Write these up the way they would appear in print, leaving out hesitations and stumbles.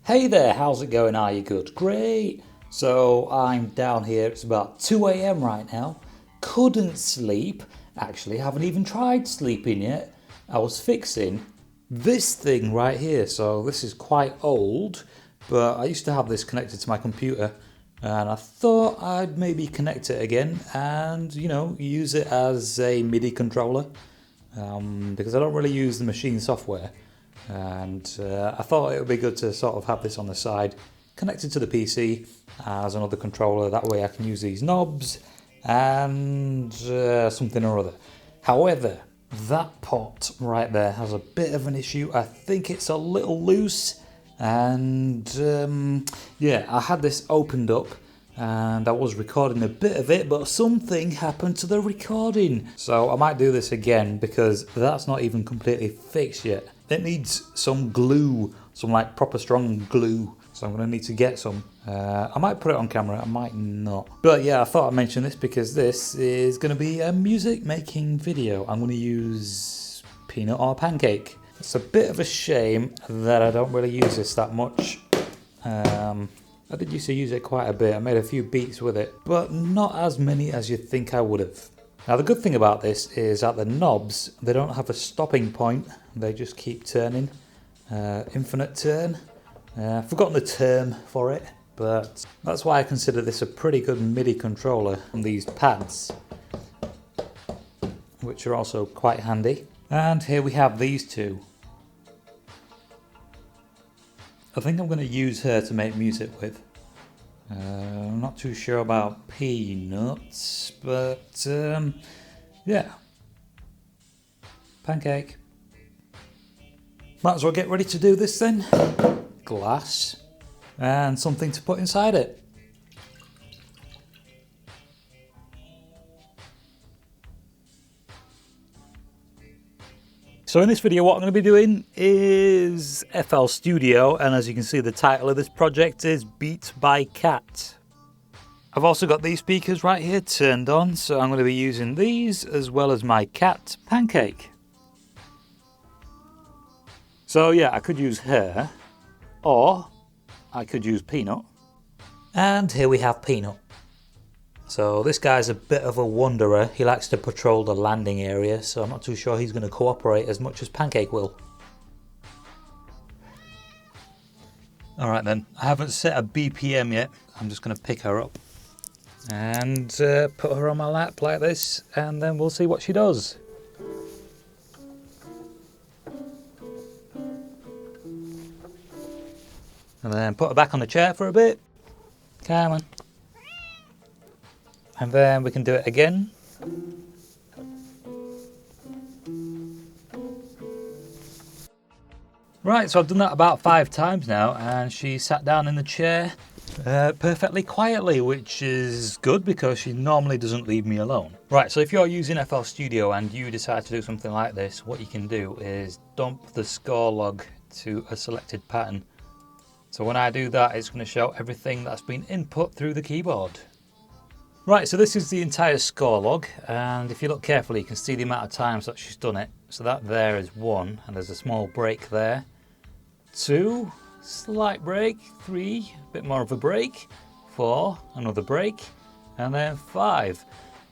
Hey there, how's it going? Are you good? Great! So I'm down here, it's about 2 AM right now. Couldn't sleep. Actually, haven't even tried sleeping yet. I was fixing this thing right here. So this is quite old, but I used to have this connected to my computer. And I thought I'd maybe connect it again and, use it as a MIDI controller. Because I don't really use the machine software. And I thought it would be good to sort of have this on the side connected to the PC as another controller. That way I can use these knobs and something or other. However, that pot right there has a bit of an issue. I think it's a little loose, and yeah, I had this opened up and I was recording a bit of it, but something happened to the recording. So I might do this again because that's not even completely fixed yet. It needs some glue, some like proper strong glue. So I'm going to need to get some. I might put it on camera, I might not. But yeah, I thought I'd mention this because this is going to be a music making video. I'm going to use Peanut or Pancake. It's a bit of a shame that I don't really use this that much. I did used to use it quite a bit. I made a few beats with it, but not as many as you'd think I would have. Now the good thing about this is that the knobs, they don't have a stopping point. They just keep turning. Infinite turn. I've forgotten the term for it, but that's why I consider this a pretty good MIDI controller. And these pads, which are also quite handy. And here we have these two. I think I'm going to use her to make music with. I'm not too sure about Peanuts, but yeah. Pancake. Might as well get ready to do this then. Glass and something to put inside it. So in this video what I'm going to be doing is FL Studio, and as you can see the title of this project is Beat by Cat. I've also got these speakers right here turned on, so I'm going to be using these as well as my cat Pancake. So yeah, I could use her, or I could use Peanut. And here we have Peanut. So this guy's a bit of a wanderer. He likes to patrol the landing area, so I'm not too sure he's going to cooperate as much as Pancake will. Alright then, I haven't set a BPM yet. I'm just going to pick her up and put her on my lap like this, and then we'll see what she does. And then put her back on the chair for a bit. Come on. And then we can do it again. Right, so I've done that about 5 times now, and she sat down in the chair perfectly quietly, which is good because she normally doesn't leave me alone. Right, so if you're using FL Studio and you decide to do something like this, what you can do is dump the score log to a selected pattern. So when I do that, it's going to show everything that's been input through the keyboard. Right, so this is the entire score log, and if you look carefully you can see the amount of times that she's done it. So that there is 1, and there's a small break there. 2, slight break. 3, a bit more of a break. 4, another break. And then 5.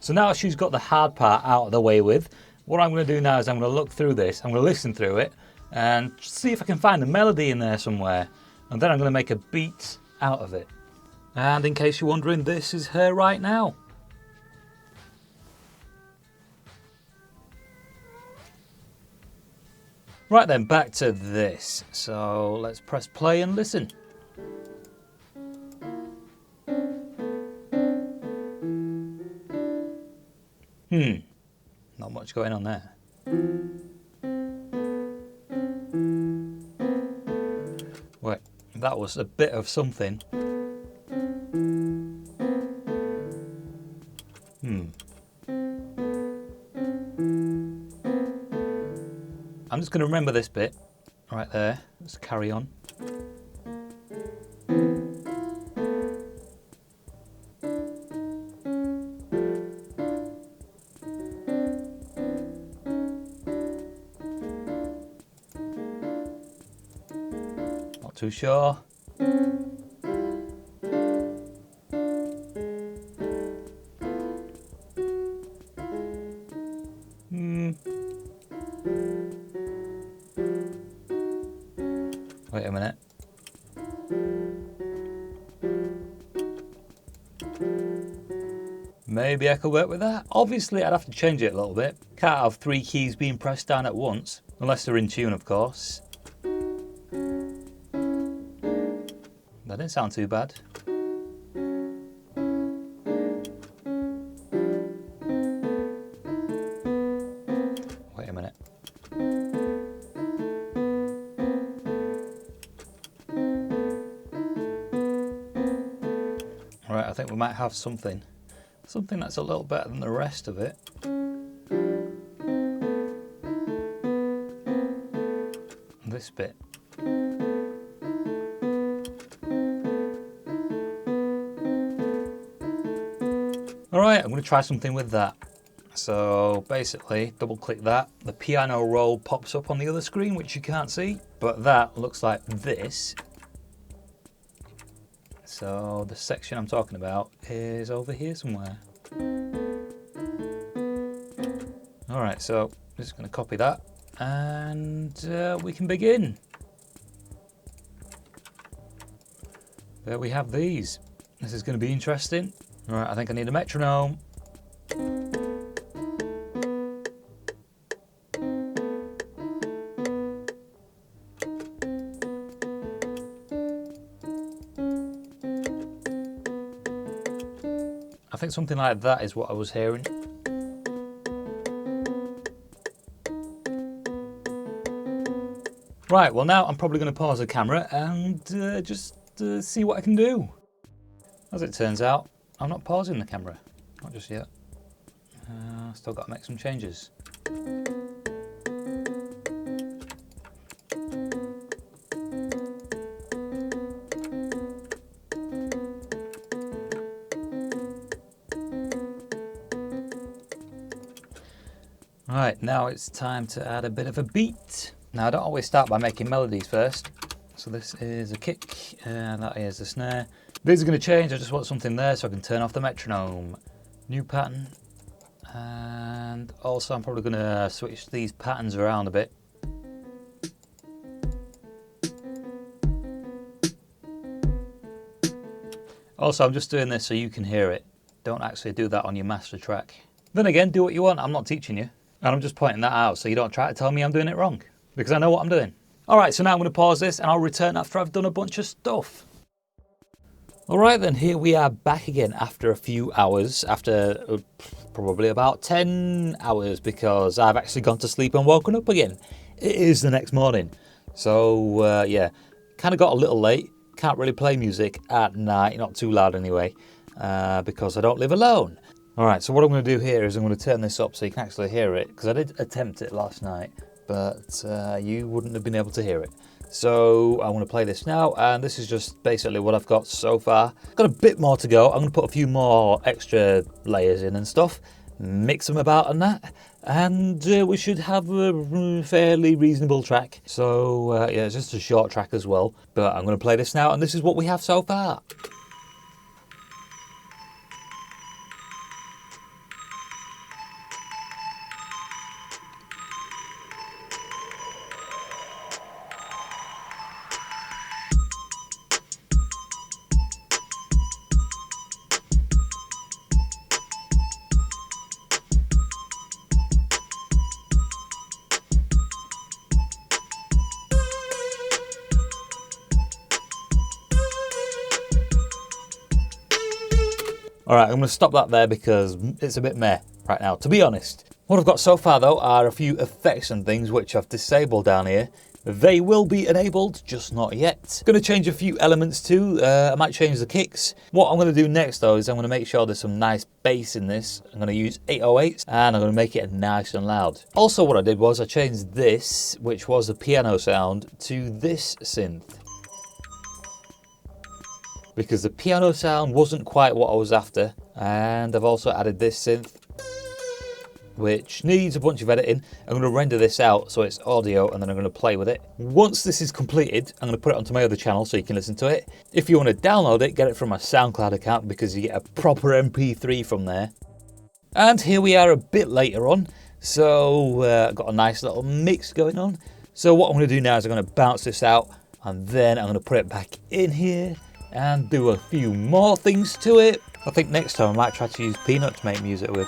So now she's got the hard part out of the way with. What I'm going to do now is I'm going to look through this, I'm going to listen through it, and see if I can find a melody in there somewhere. And then I'm going to make a beat out of it. And in case you're wondering, this is her right now. Right then, back to this. So let's press play and listen. Not much going on there. Wait, that was a bit of something. I'm just going to remember this bit right there. Let's carry on. Not too sure. Wait a minute. Maybe I could work with that. Obviously, I'd have to change it a little bit. Can't have 3 keys being pressed down at once, unless they're in tune, of course. That didn't sound too bad. Wait a minute. Alright, I think we might have something that's a little better than the rest of it. This bit. Alright, I'm going to try something with that. So basically, double click that. The piano roll pops up on the other screen, which you can't see, but that looks like this. So the section I'm talking about is over here somewhere. Alright, so I'm just going to copy that and we can begin. There we have these. This is going to be interesting. Alright, I think I need a metronome. I think something like that is what I was hearing. Right, well now I'm probably going to pause the camera and just see what I can do. As it turns out, I'm not pausing the camera. Not just yet. Still got to make some changes. Right, now it's time to add a bit of a beat. Now I don't always start by making melodies first. So this is a kick, and that is the snare. These are going to change, I just want something there so I can turn off the metronome. New pattern. And also I'm probably going to switch these patterns around a bit. Also I'm just doing this so you can hear it. Don't actually do that on your master track. Then again, do what you want, I'm not teaching you. And I'm just pointing that out so you don't try to tell me I'm doing it wrong. Because I know what I'm doing. Alright, so now I'm going to pause this and I'll return after I've done a bunch of stuff. Alright then, here we are back again after a few hours, after probably about 10 hours because I've actually gone to sleep and woken up again. It is the next morning. So yeah, kind of got a little late, can't really play music at night, not too loud anyway, because I don't live alone. Alright, so what I'm going to do here is I'm going to turn this up so you can actually hear it, because I did attempt it last night, but you wouldn't have been able to hear it. So I'm going to play this now, and this is just basically what I've got so far. Got a bit more to go. I'm going to put a few more extra layers in and stuff, mix them about and that, and we should have a fairly reasonable track. So yeah, it's just a short track as well, but I'm going to play this now, and this is what we have so far. Alright, I'm going to stop that there because it's a bit meh right now, to be honest. What I've got so far though are a few effects and things which I've disabled down here. They will be enabled, just not yet. Going to change a few elements too. I might change the kicks. What I'm going to do next though is I'm going to make sure there's some nice bass in this. I'm going to use 808s and I'm going to make it nice and loud. Also what I did was I changed this, which was the piano sound, to this synth. Because the piano sound wasn't quite what I was after, and I've also added this synth. which needs a bunch of editing. I'm going to render this out so it's audio, and then I'm going to play with it. Once this is completed, I'm going to put it onto my other channel so you can listen to it. If you want to download it, get it from my SoundCloud account because you get a proper MP3 from there. And here we are a bit later on, so I've got a nice little mix going on. So what I'm going to do now is I'm going to bounce this out, and then I'm going to put it back in here and do a few more things to it. I think next time I might try to use Peanut to make music with.